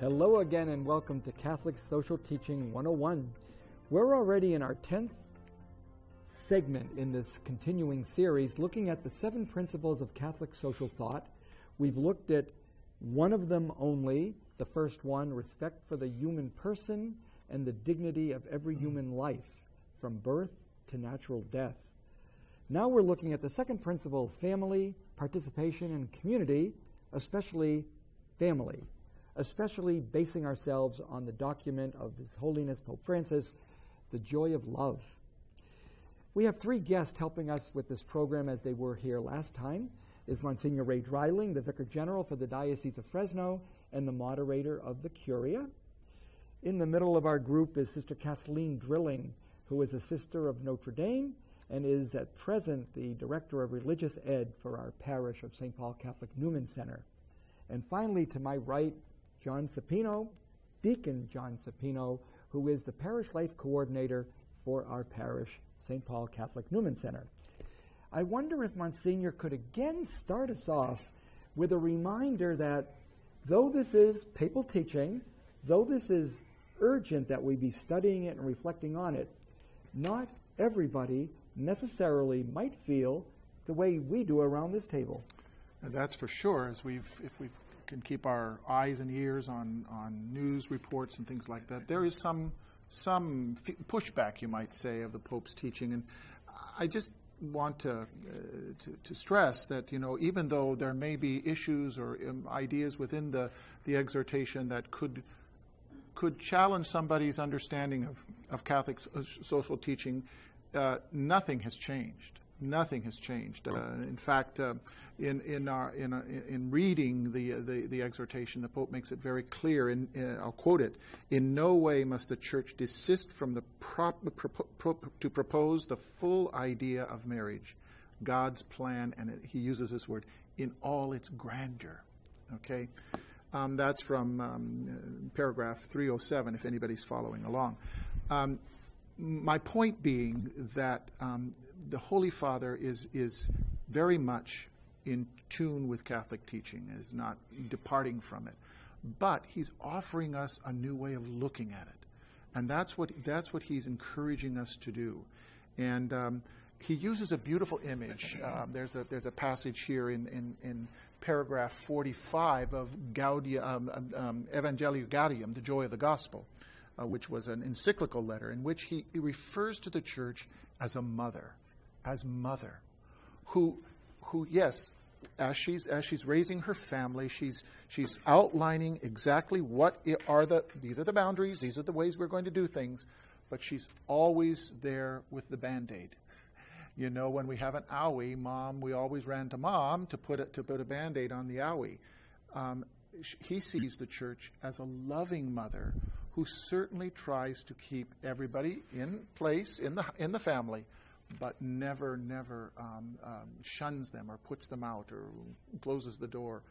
Hello again and welcome to Catholic Social Teaching 101. We're already in our 10th segment in this continuing series looking at the 7 principles of Catholic social thought. We've looked at one of them only, the first one, respect for the human person and the dignity of every human life, from birth to natural death. Now we're looking at the second principle, family, participation, and community, especially family, especially basing ourselves on the document of His Holiness Pope Francis, The Joy of Love. We have 3 guests helping us with this program as they were here last time. Is Monsignor Dreiling, the Vicar General for the Diocese of Fresno and the moderator of the Curia. In the middle of our group is Sister Kathleen Dreiling, who is a sister of Notre Dame and is at present the Director of Religious Ed for our parish of St. Paul Catholic Newman Center. And finally, to my right, John Supino, Deacon John Supino, who is the Parish Life Coordinator for our parish, St. Paul Catholic Newman Center. I wonder if Monsignor could again start us off with a reminder that though this is papal teaching, though this is urgent that we be studying it and reflecting on it, not everybody necessarily might feel the way we do around this table. And that's for sure, if we can keep our eyes and ears on news reports and things like that. There is some pushback, you might say, of the Pope's teaching, and I just want to stress that, even though there may be issues or ideas within the exhortation that could challenge somebody's understanding of Catholic social teaching, nothing has changed. Nothing has changed. In fact, in reading the exhortation, the Pope makes it very clear. I'll quote it: "In no way must the Church desist from to propose the full idea of marriage, God's plan," and he uses this word, "in all its grandeur." Okay, that's from paragraph 307. If anybody's following along, my point being that the Holy Father is very much in tune with Catholic teaching, is not departing from it, but he's offering us a new way of looking at it, and that's what he's encouraging us to do. And he uses a beautiful image. There's a passage here in paragraph 45 of Evangelii Gaudium, the Joy of the Gospel, which was an encyclical letter in which he refers to the Church as a mother, who yes, as she's raising her family, she's outlining exactly these are the boundaries, these are the ways we're going to do things, but she's always there with the Band-Aid. When we have an owie, we always ran to Mom to put a Band-Aid on the owie. He sees the Church as a loving mother who certainly tries to keep everybody in place in the family, but never shuns them or puts them out or closes the door.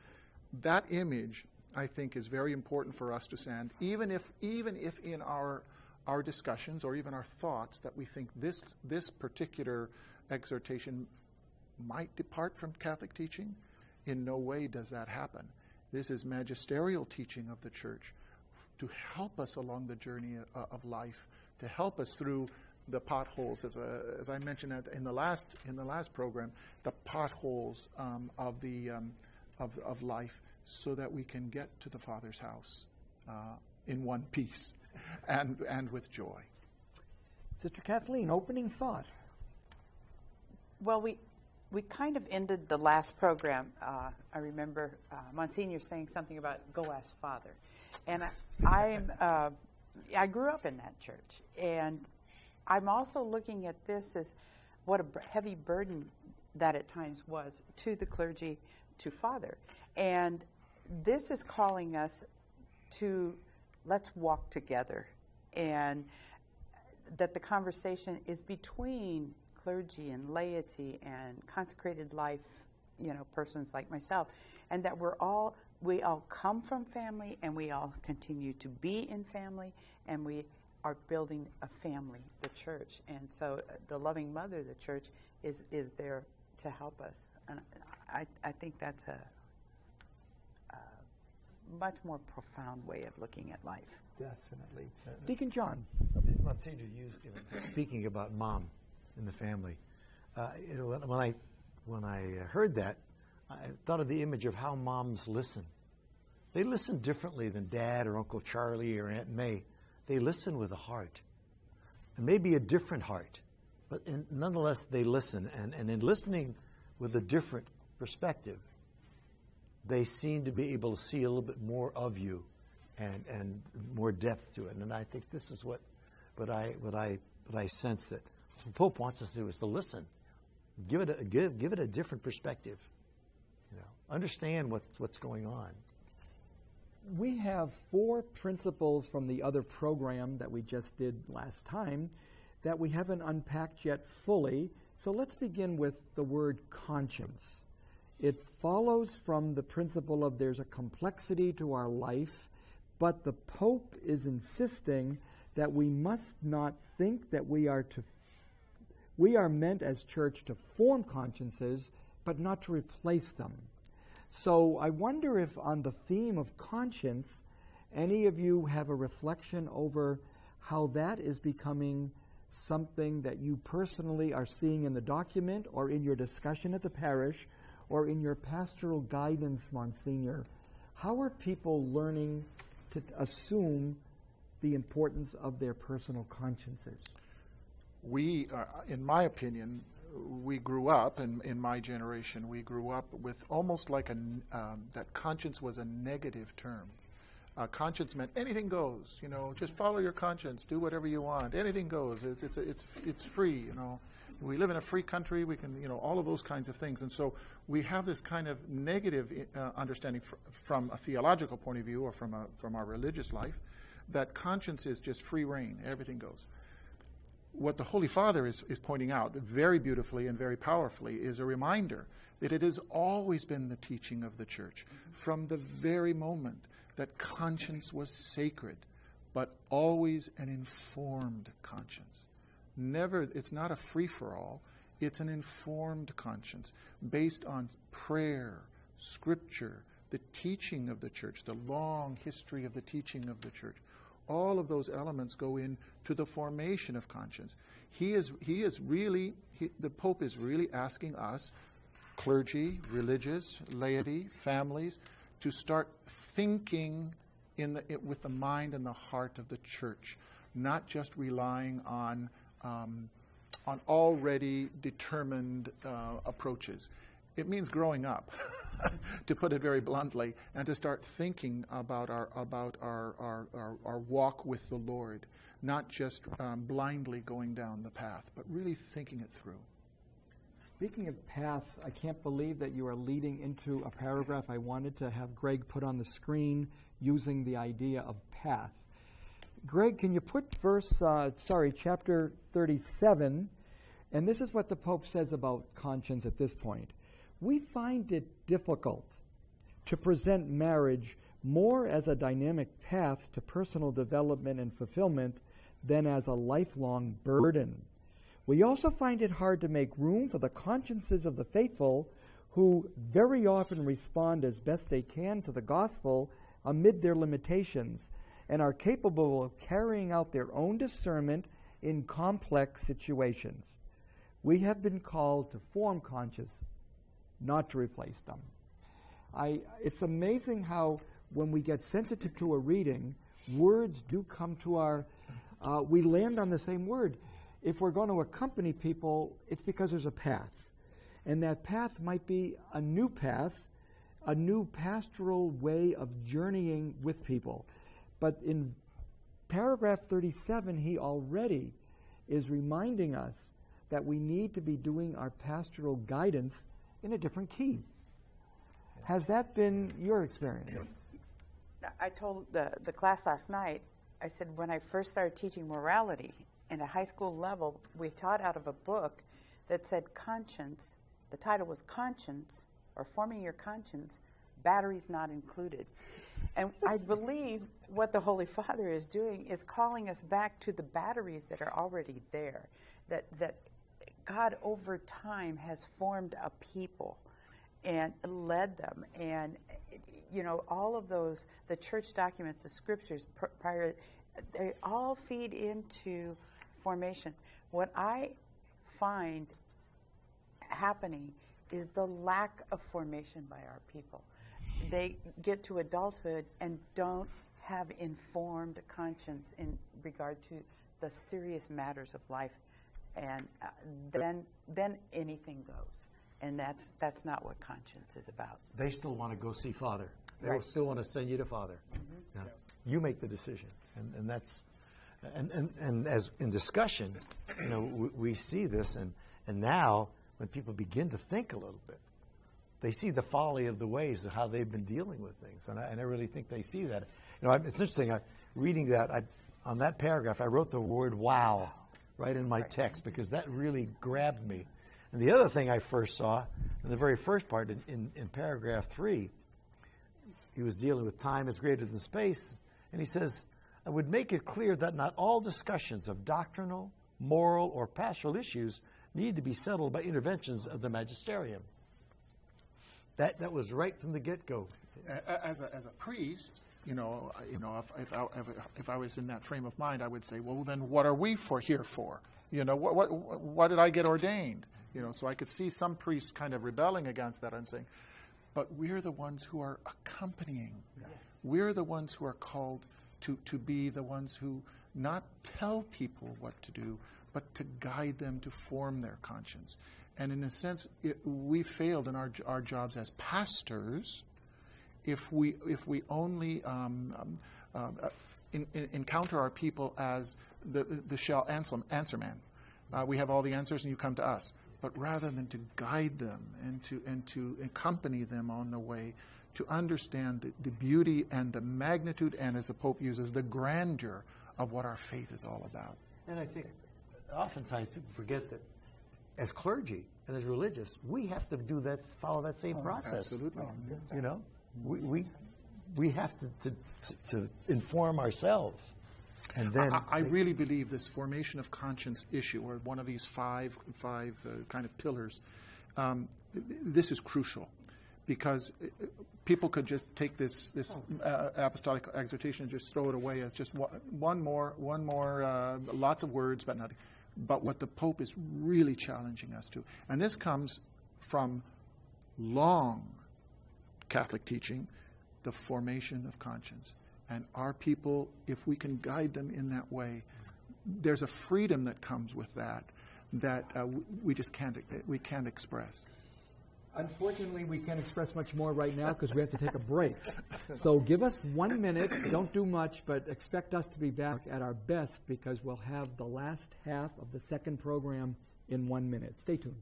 That image, I think, is very important for us to send, even if in our discussions or even our thoughts that we think this particular exhortation might depart from Catholic teaching. In no way does that happen. This is magisterial teaching of the Church to help us along the journey of life, to help us through the potholes, as I mentioned in the last program, the potholes of life, so that we can get to the Father's house in one piece and with joy. Sister Kathleen, opening thought. Well, we kind of ended the last program. I remember Monsignor saying something about "Go ask Father," and I grew up in that church, and I'm also looking at this as what a heavy burden that at times was to the clergy, to Father. And this is calling us to let's walk together, and that the conversation is between clergy and laity and consecrated life, persons like myself, and that we all come from family, and we all continue to be in family, and we are building a family, the Church. And so the loving mother, the Church, is there to help us. And I think that's much more profound way of looking at life. Definitely. Deacon John. Monsignor used, speaking about mom in the family. When I heard that, I thought of the image of how moms listen. They listen differently than Dad or Uncle Charlie or Aunt May. They listen with a heart, and maybe a different heart, but nonetheless they listen. And in listening with a different perspective, they seem to be able to see a little bit more of you, and more depth to it. And I think this is what I sense that the Pope wants us to do, is to listen, give it a different perspective, understand what's going on. We have 4 principles from the other program that we just did last time that we haven't unpacked yet fully. So let's begin with the word conscience. It follows from the principle of there's a complexity to our life, but the Pope is insisting that we must not think that we are meant as church to form consciences, but not to replace them. So I wonder if on the theme of conscience, any of you have a reflection over how that is becoming something that you personally are seeing in the document or in your discussion at the parish or in your pastoral guidance, Monsignor. How are people learning to assume the importance of their personal consciences? We, in my opinion, we grew up, in my generation, we grew up with almost like that conscience was a negative term. Conscience meant anything goes, just follow your conscience, do whatever you want, anything goes, it's free, We live in a free country, we can, all of those kinds of things. And so we have this kind of negative understanding from a theological point of view or from our religious life, that conscience is just free reign, everything goes. What the Holy Father is pointing out very beautifully and very powerfully is a reminder that it has always been the teaching of the Church from the very moment that conscience was sacred, but always an informed conscience. It's not a free-for-all, it's an informed conscience based on prayer, Scripture, the teaching of the Church, the long history of the teaching of the Church. All of those elements go into the formation of conscience. The Pope is really asking us, clergy, religious, laity, families, to start thinking with the mind and the heart of the Church, not just relying on already determined approaches. It means growing up, to put it very bluntly, and to start thinking about our walk with the Lord, not just blindly going down the path, but really thinking it through. Speaking of path, I can't believe that you are leading into a paragraph I wanted to have Greg put on the screen using the idea of path. Greg, can you put chapter 37, and this is what the Pope says about conscience at this point. We find it difficult to present marriage more as a dynamic path to personal development and fulfillment than as a lifelong burden. We also find it hard to make room for the consciences of the faithful who very often respond as best they can to the gospel amid their limitations and are capable of carrying out their own discernment in complex situations. We have been called to form conscience, not to replace them. It's amazing how when we get sensitive to a reading, words do come to we land on the same word. If we're going to accompany people, it's because there's a path. And that path might be a new path, a new pastoral way of journeying with people. But in paragraph 37, he already is reminding us that we need to be doing our pastoral guidance in a different key. Has that been your experience? I told the class last night, I said when I first started teaching morality in a high school level, we taught out of a book that said conscience. The title was Conscience, or Forming Your Conscience, Batteries Not Included. And I believe what the Holy Father is doing is calling us back to the batteries that are already there, that God over time has formed a people and led them. And all of those, the church documents, the scriptures, prior, they all feed into formation. What I find happening is the lack of formation by our people. They get to adulthood and don't have informed conscience in regard to the serious matters of life, and then anything goes, and that's not what conscience is about. They still want to go see Father. They Right. still want to send you to Father. Mm-hmm. Yeah. You make the decision, and that's and as in discussion, we see this, and now when people begin to think a little bit, they see the folly of the ways of how they've been dealing with things, and I really think they see that. It's interesting. Reading that on that paragraph, I wrote the word "wow" right in my text because that really grabbed me. And the other thing I first saw in the very first part, in paragraph 3, he was dealing with time is greater than space, and he says, "I would make it clear that not all discussions of doctrinal, moral, or pastoral issues need to be settled by interventions of the magisterium." That was right from the get-go. As a priest, if I was in that frame of mind, I would say, well, then what are we here for? What did I get ordained? So I could see some priests kind of rebelling against that and saying, but we're the ones who are accompanying. Yes. We're the ones who are called to be the ones who not tell people what to do, but to guide them to form their conscience. And in a sense, we failed in our jobs as pastors if we only encounter our people as the shall answer man. We have all the answers, and you come to us. But rather than to guide them and to accompany them on the way, to understand the beauty and the magnitude, and as the Pope uses, the grandeur of what our faith is all about. And I think oftentimes people forget that as clergy and as religious, we have to follow that same process. Absolutely. We have to inform ourselves. And then I really believe this formation of conscience issue, or one of these five kind of pillars, this is crucial, because people could just take this apostolic exhortation and just throw it away as just one more, lots of words, but nothing. But what the Pope is really challenging us to, and this comes from long Catholic teaching, the formation of conscience. And our people, if we can guide them in that way, there's a freedom that comes with that we just can't express. Unfortunately, we can't express much more right now because we have to take a break. So give us 1 minute. Don't do much, but expect us to be back at our best because we'll have the last half of the second program in 1 minute. Stay tuned.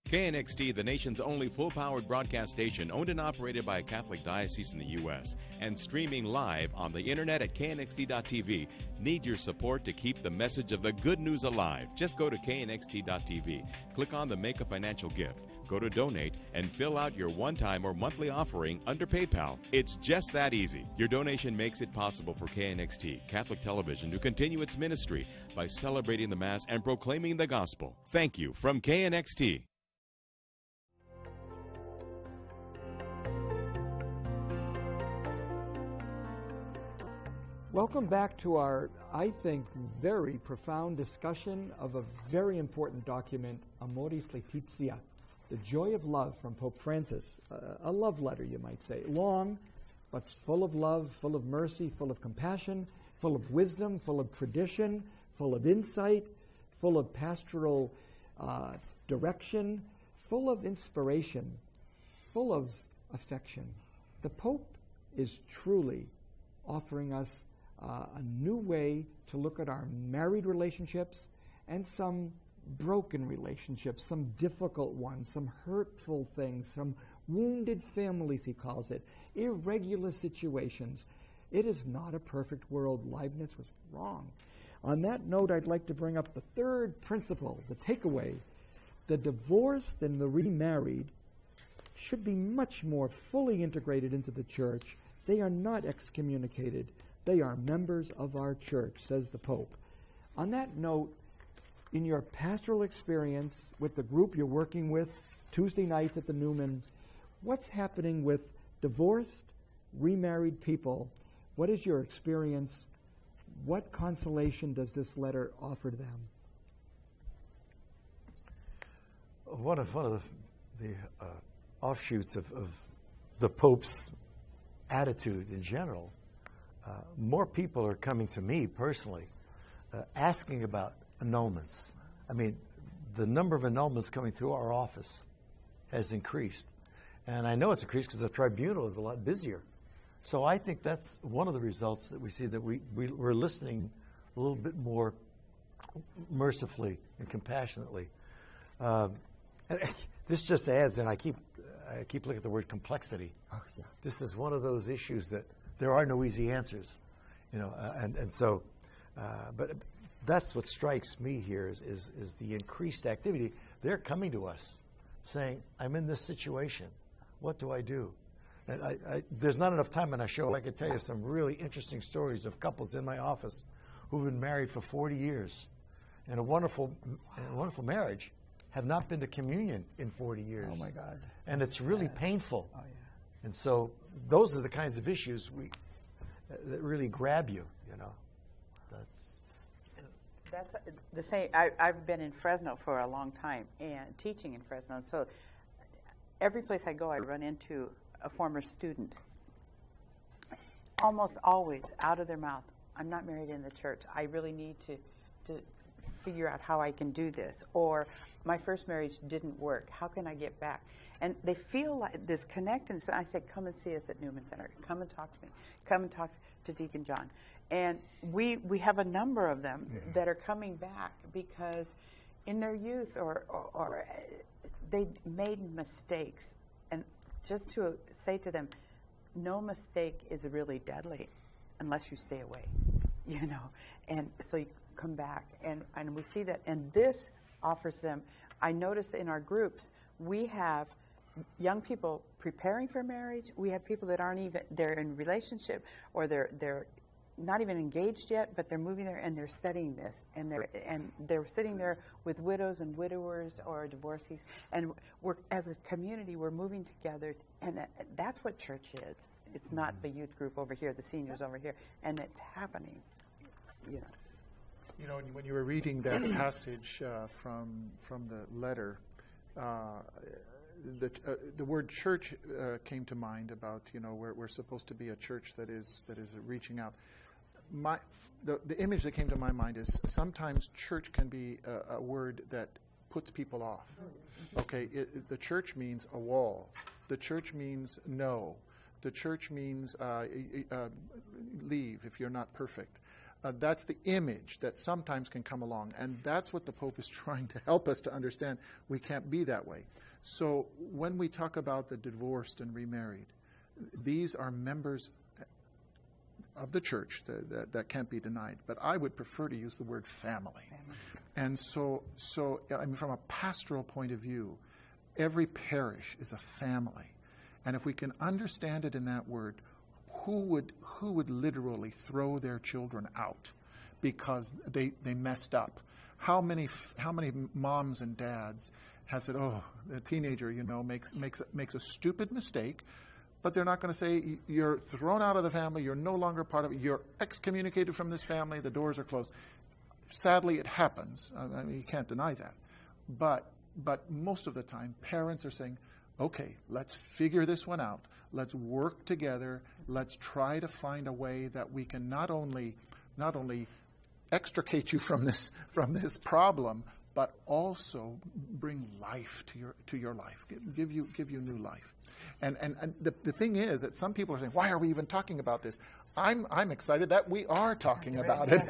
KNXT, the nation's only full-powered broadcast station, owned and operated by a Catholic diocese in the U.S., and streaming live on the internet at knxt.tv, need your support to keep the message of the good news alive. Just go to knxt.tv, click on the Make a Financial Gift, go to Donate, and fill out your one-time or monthly offering under PayPal. It's just that easy. Your donation makes it possible for KNXT, Catholic Television, to continue its ministry by celebrating the Mass and proclaiming the gospel. Thank you from KNXT. Welcome back to our, I think, very profound discussion of a very important document, Amoris Laetitia, The Joy of Love from Pope Francis. A love letter, you might say. Long, but full of love, full of mercy, full of compassion, full of wisdom, full of tradition, full of insight, full of pastoral direction, full of inspiration, full of affection. The Pope is truly offering us a new way to look at our married relationships and some broken relationships, some difficult ones, some hurtful things, some wounded families, he calls it, irregular situations. It is not a perfect world. Leibniz was wrong. On that note, I'd like to bring up the third principle, the takeaway. The divorced and the remarried should be much more fully integrated into the church. They are not excommunicated. They are members of our church, says the Pope. On that note, in your pastoral experience with the group you're working with Tuesday nights at the Newman, what's happening with divorced, remarried people? What is your experience? What consolation does this letter offer them? One of the offshoots of the Pope's attitude in general, more people are coming to me personally asking about annulments. I mean, the number of annulments coming through our office has increased. And I know it's increased because the tribunal is a lot busier. So I think that's one of the results that we see, that we're listening a little bit more mercifully and compassionately. And this just adds, and I keep looking at the word complexity. Oh, yeah. This is one of those issues that there are no easy answers, and so, but that's what strikes me here is the increased activity. They're coming to us saying, I'm in this situation. What do I do? And there's not enough time in our show. I could tell you some really interesting stories of couples in my office who've been married for 40 years and a wonderful marriage, have not been to communion in 40 years. Oh, my God. And it's really painful. Oh, yeah. And so those are the kinds of issues that really grab you, That's the same. I've been in Fresno for a long time and teaching in Fresno. And so every place I go, I run into a former student. Almost always out of their mouth, I'm not married in the church. I really need to figure out how I can do this. Or my first marriage didn't work. How can I get back? And they feel like this connectedness. And I said, come and see us at Newman Center. Come and talk to me. Come and talk to Deacon John. And we have a number of them that are coming back because in their youth or they made mistakes. And just to say to them, no mistake is really deadly unless you stay away, And so you come back. And we see that. And this offers them, I notice in our groups, we have young people preparing for marriage. We have people that aren't even, they're in relationship or they're not even engaged yet, but they're moving there and they're studying this, and they're sitting there with widows and widowers or divorcees, and we're, as a community, we're moving together, and that's what church is. It's not the youth group over here, the seniors over here, and it's happening. When you were reading that passage from the letter, the word church came to mind about we're supposed to be a church that is reaching out. The image that came to my mind is sometimes church can be a word that puts people off. Okay, the church means a wall. The church means no. The church means leave if you're not perfect. That's the image that sometimes can come along, and that's what the Pope is trying to help us to understand. We can't be that way. So when we talk about the divorced and remarried, these are members of the church that can't be denied. But I would prefer to use the word family. And so I mean, from a pastoral point of view, every parish is a family. And if we can understand it in that word, who would literally throw their children out because they messed up? How many moms and dads have said, "Oh, the teenager, makes a stupid mistake," but they're not going to say, "You're thrown out of the family. You're no longer part of it. You're excommunicated from this family. The doors are closed." Sadly, it happens. I mean, you can't deny that. But most of the time, parents are saying, "Okay, let's figure this one out. Let's work together. Let's try to find a way that we can not only extricate you from this problem, but also bring life to your life, give you new life." And the thing is that some people are saying, "Why are we even talking about this?" I'm excited that we are talking about it.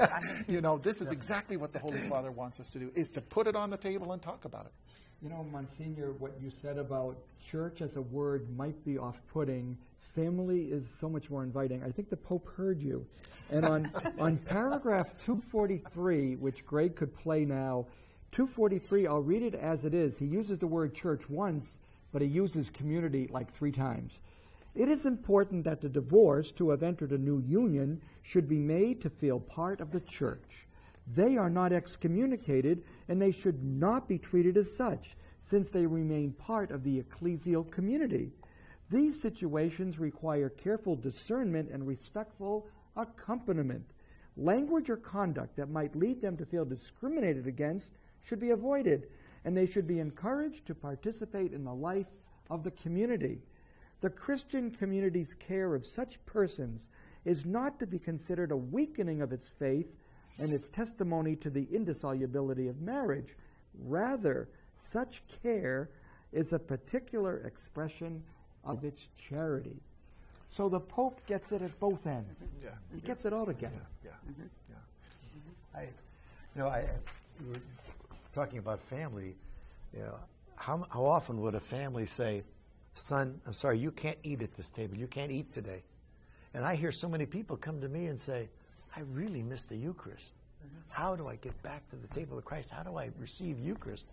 This is exactly what the Holy Father wants us to do, is to put it on the table and talk about it. Monsignor, what you said about church as a word might be off-putting. Family is so much more inviting. I think the Pope heard you. And on paragraph 243, which Greg could play now, 243, I'll read it as it is. He uses the word church once, but he uses community like 3 times. It is important that the divorced who have entered a new union should be made to feel part of the church. They are not excommunicated and they should not be treated as such, since they remain part of the ecclesial community. These situations require careful discernment and respectful accompaniment. Language or conduct that might lead them to feel discriminated against should be avoided, and they should be encouraged to participate in the life of the community. The Christian community's care of such persons is not to be considered a weakening of its faith and its testimony to the indissolubility of marriage. Rather, such care is a particular expression of its charity. So the Pope gets it at both ends. Yeah. He gets it all together. Yeah. I we were talking about family. How often would a family say, "Son, I'm sorry, you can't eat at this table. You can't eat today." And I hear so many people come to me and say, "I really miss the Eucharist. How do I get back to the table of Christ? How do I receive Eucharist?"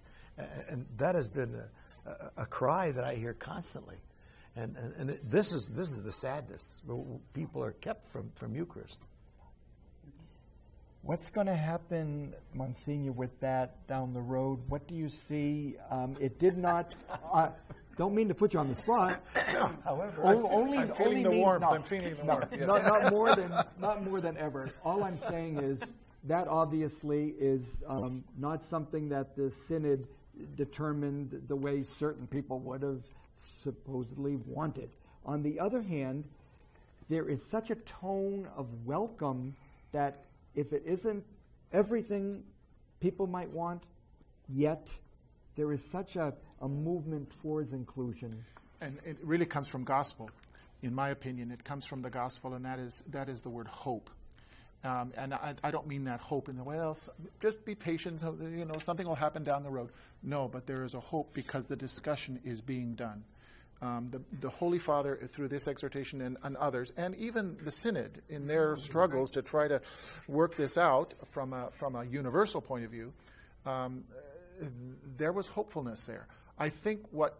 And that has been a cry that I hear constantly. And this is the sadness. People are kept from Eucharist. What's going to happen, Monsignor, with that down the road? What do you see? It did not. Don't mean to put you on the spot. However, I'm feeling the warmth. I'm feeling the warmth. Yes. Not more than ever. All I'm saying is that obviously is not something that the synod determined the way certain people would have supposedly wanted. On the other hand, there is such a tone of welcome that if it isn't everything people might want, yet there is such a movement towards inclusion. And it really comes from gospel. In my opinion, it comes from the gospel, and that is the word hope. And I don't mean that hope in the way else. Just be patient. Something will happen down the road. No, but there is a hope because the discussion is being done. The Holy Father, through this exhortation and others, and even the Synod, in their struggles to try to work this out from a universal point of view, there was hopefulness there. I think what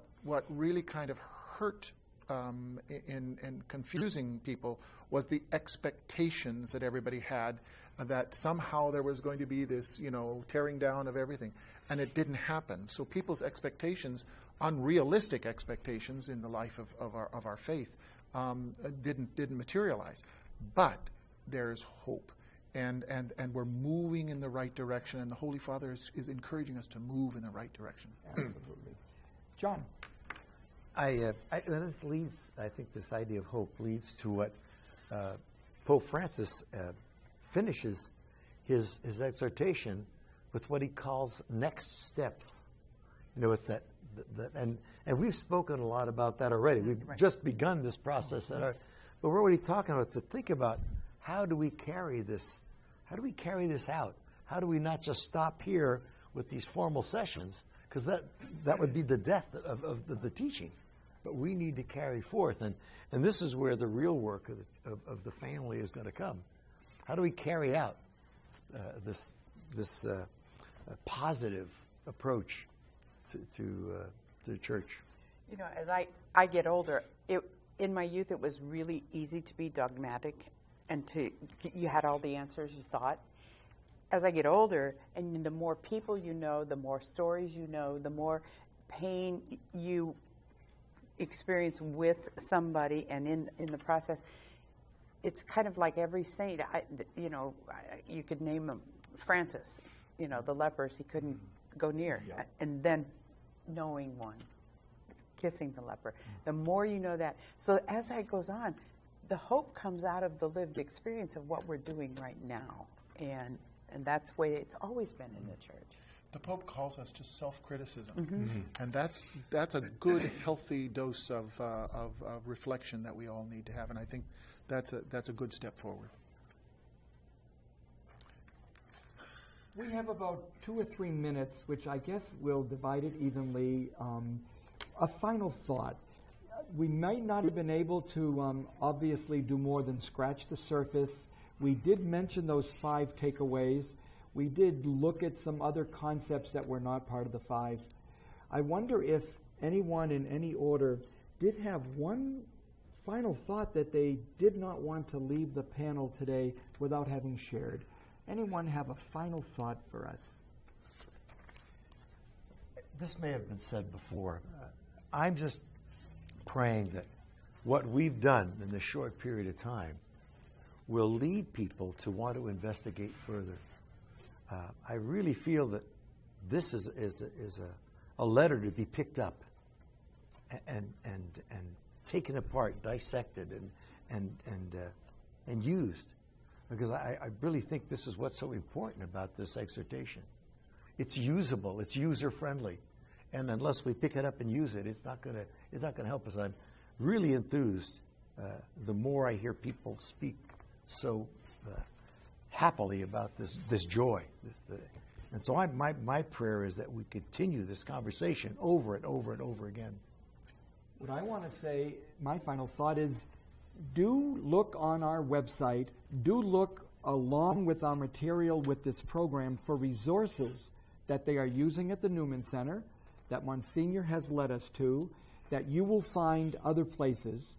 really kind of hurt in confusing people was the expectations that everybody had that somehow there was going to be this, tearing down of everything, and it didn't happen. So people's expectations, unrealistic expectations in the life of our faith, didn't materialize. But there's hope, and we're moving in the right direction, and the Holy Father is encouraging us to move in the right direction. Absolutely. John. This leads, I think this idea of hope leads to what Pope Francis finishes his exhortation with what he calls next steps. It's that and we've spoken a lot about that already. We've just begun this process, but we're already talking about to think about how do we carry this? How do we carry this out? How do we not just stop here with these formal sessions? Because that would be the death of the teaching. But we need to carry forth, and this is where the real work of the family is going to come. How do we carry out this positive approach to the church? As I get older, in my youth it was really easy to be dogmatic, and you had all the answers you thought. As I get older, and the more people you know, the more stories you know, the more pain you experience with somebody, and in the process, it's kind of like every saint. You could name him Francis. The lepers he couldn't go near, and then knowing one, kissing the leper. The more you know that, so as that goes on, the hope comes out of the lived experience of what we're doing right now, and that's the way it's always been in the church. The Pope calls us to self-criticism, and that's a good, healthy dose of reflection that we all need to have, and I think that's a good step forward. We have about 2 or 3 minutes, which I guess we'll divide it evenly. A final thought. We might not have been able to obviously do more than scratch the surface. We did mention those 5 takeaways. We did look at some other concepts that were not part of the 5. I wonder if anyone in any order did have one final thought that they did not want to leave the panel today without having shared. Anyone have a final thought for us? this may have been said before. I'm just praying that what we've done in this short period of time will lead people to want to investigate further. I really feel that this is a letter to be picked up and taken apart, dissected, and used, because I really think this is what's so important about this exhortation. It's usable, it's user friendly, and unless we pick it up and use it, it's not going to help us. I'm really enthused the more I hear people speak so happily about this joy. And so my prayer is that we continue this conversation over and over and over again. What I want to say, my final thought is, do look on our website, do look along with our material with this program for resources that they are using at the Newman Center, that Monsignor has led us to, that you will find other places.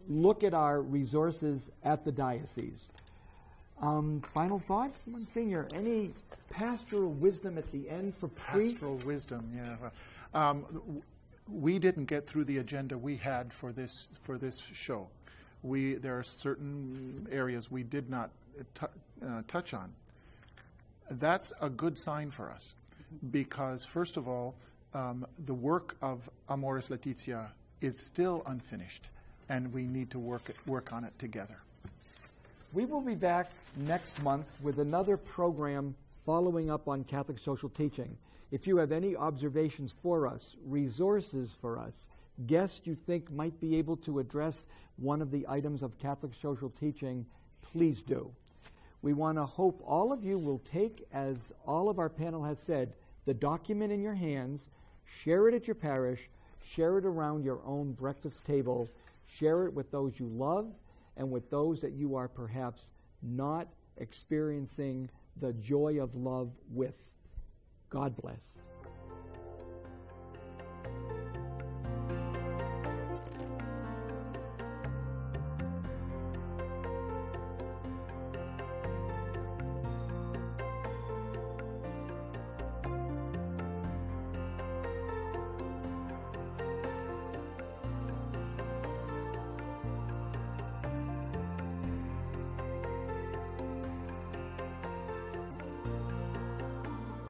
Look at our resources at the diocese. Final thought, Monsignor, any pastoral wisdom at the end for priests? Pastoral wisdom, yeah. We didn't get through the agenda we had for this show. There are certain areas we did not touch on. That's a good sign for us, because first of all, the work of Amoris Laetitia is still unfinished, and we need to work on it together. We will be back next month with another program following up on Catholic social teaching. If you have any observations for us, resources for us, guests you think might be able to address one of the items of Catholic social teaching, please do. We want to hope all of you will take, as all of our panel has said, the document in your hands, share it at your parish, share it around your own breakfast table, share it with those you love and with those that you are perhaps not experiencing the joy of love with. God bless.